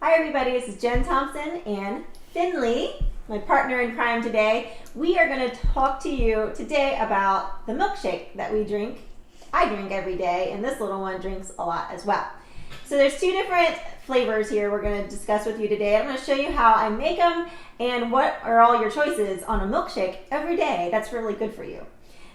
Hi everybody, this is Jen Thompson and Finley, my partner in crime today. We are going to talk to you today about the milkshake that we drink. I drink every day, and this little one drinks a lot as well. So there's two different flavors here we're going to discuss with you today. I'm going to show you how I make them and what are all your choices on a milkshake every day that's really good for you.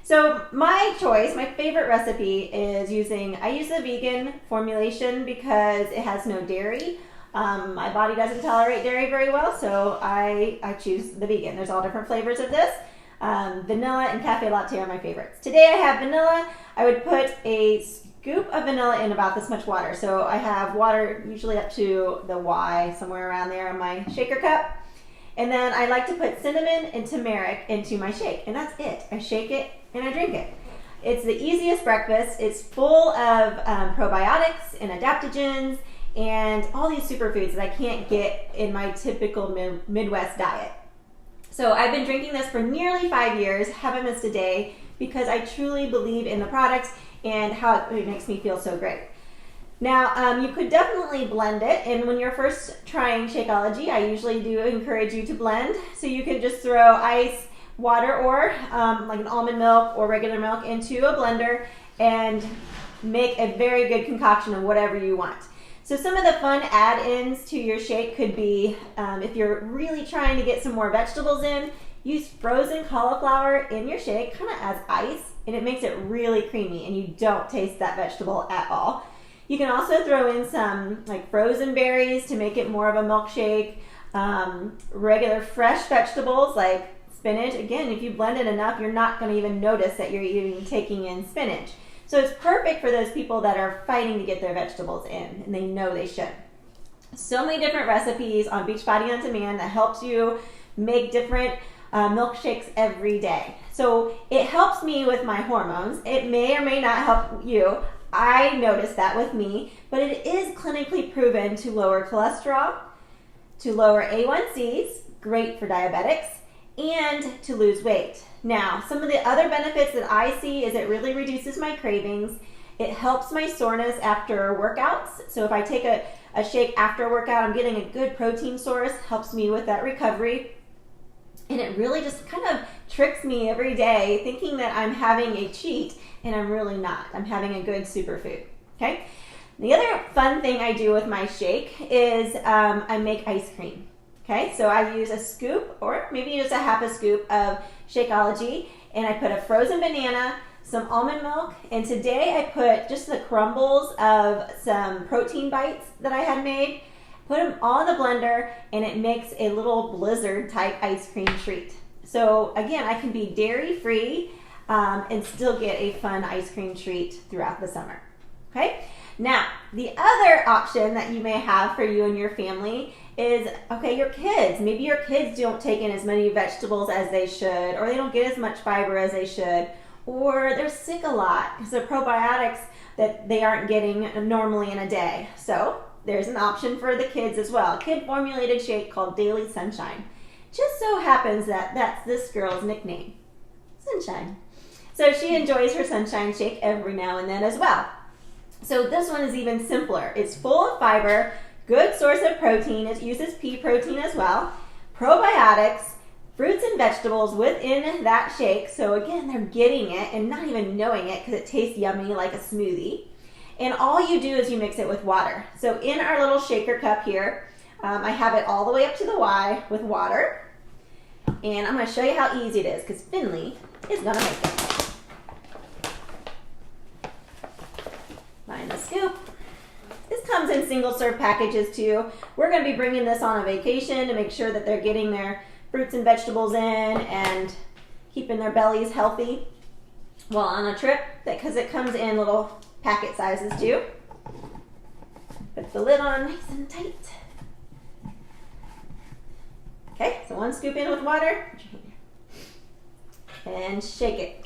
So my choice, my favorite recipe is I use the vegan formulation because it has no dairy. My body doesn't tolerate dairy very well, so I choose the vegan. There's all different flavors of this. Vanilla and cafe latte are my favorites. Today I have vanilla. I would put a scoop of vanilla in about this much water. So I have water usually up to the Y, somewhere around there in my shaker cup. And then I like to put cinnamon and turmeric into my shake, and that's it. I shake it and I drink it. It's the easiest breakfast. It's full of probiotics and adaptogens and all these superfoods that I can't get in my typical Midwest diet. So I've been drinking this for nearly 5 years, haven't missed a day, because I truly believe in the product and how it makes me feel so great. Now, you could definitely blend it, and when you're first trying Shakeology, I usually do encourage you to blend. So you can just throw ice, water, or like an almond milk or regular milk into a blender and make a very good concoction of whatever you want. So some of the fun add-ins to your shake could be, if you're really trying to get some more vegetables in, use frozen cauliflower in your shake, kind of as ice, and it makes it really creamy and you don't taste that vegetable at all. You can also throw in some like frozen berries to make it more of a milkshake, regular fresh vegetables like spinach. Again, if you blend it enough, you're not going to even notice that you're even taking in spinach. So it's perfect for those people that are fighting to get their vegetables in, and they know they should. So many different recipes on Beachbody On Demand that helps you make different milkshakes every day. So it helps me with my hormones. It may or may not help you. I noticed that with me, but it is clinically proven to lower cholesterol, to lower A1Cs, great for diabetics, and to lose weight. Now, some of the other benefits that I see is it really reduces my cravings. It helps my soreness after workouts. So if I take a shake after a workout, I'm getting a good protein source, helps me with that recovery. And it really just kind of tricks me every day thinking that I'm having a cheat, and I'm really not. I'm having a good superfood, okay? The other fun thing I do with my shake is I make ice cream. Okay, so I use a scoop or maybe just a half a scoop of Shakeology, and I put a frozen banana, some almond milk, and today I put just the crumbles of some protein bites that I had made, put them all in the blender, and it makes a little blizzard type ice cream treat. So again, I can be dairy free and still get a fun ice cream treat throughout the summer. Okay, now the other option that you may have for you and your family is, okay, your kids. Maybe your kids don't take in as many vegetables as they should, or they don't get as much fiber as they should, or they're sick a lot because of probiotics that they aren't getting normally in a day. So there's an option for the kids as well. A kid formulated shake called Daily Sunshine. Just so happens that that's this girl's nickname, Sunshine. So she enjoys her Sunshine shake every now and then as well. So this one is even simpler. It's full of fiber, good source of protein. It uses pea protein as well, probiotics, fruits and vegetables within that shake. So again, they're getting it and not even knowing it because it tastes yummy like a smoothie. And all you do is you mix it with water. So in our little shaker cup here, I have it all the way up to the Y with water. And I'm going to show you how easy it is because Finley is going to make it. Find the scoop. This comes in single serve packages too. We're going to be bringing this on a vacation to make sure that they're getting their fruits and vegetables in and keeping their bellies healthy while on a trip, because it comes in little packet sizes too. Put the lid on nice and tight. Okay, so one scoop in with water and shake it.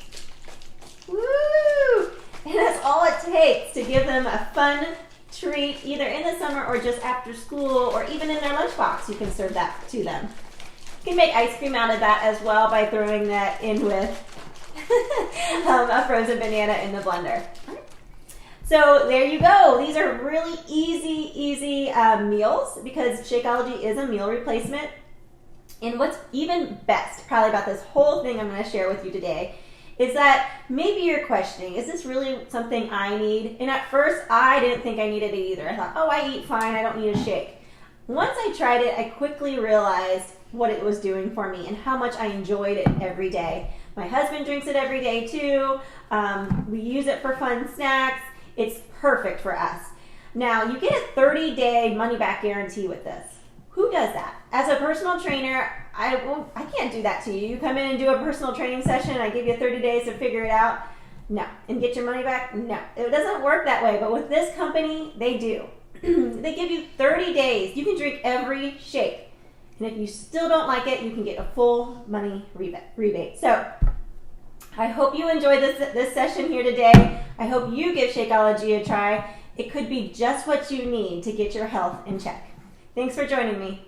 Woo! And that's all it takes to give them a fun treat either in the summer or just after school, or even in their lunchbox. You can serve that to them. You can make ice cream out of that as well by throwing that in with a frozen banana in the blender. So there you go. These are really easy meals because Shakeology is a meal replacement. And what's even best, probably about this whole thing I'm going to share with you today, is that maybe you're questioning, is this really something I need? And at first, I didn't think I needed it either. I thought, oh, I eat fine, I don't need a shake. Once I tried it, I quickly realized what it was doing for me and how much I enjoyed it every day. My husband drinks it every day too. We use it for fun snacks. It's perfect for us. Now, you get a 30-day money-back guarantee with this. Who does that? As a personal trainer, I can't do that to you. You come in and do a personal training session, I give you 30 days to figure it out. No. And get your money back? No. It doesn't work that way, but with this company, they do. They give you 30 days. You can drink every shake. And if you still don't like it, you can get a full money rebate. So I hope you enjoyed this session here today. I hope you give Shakeology a try. It could be just what you need to get your health in check. Thanks for joining me.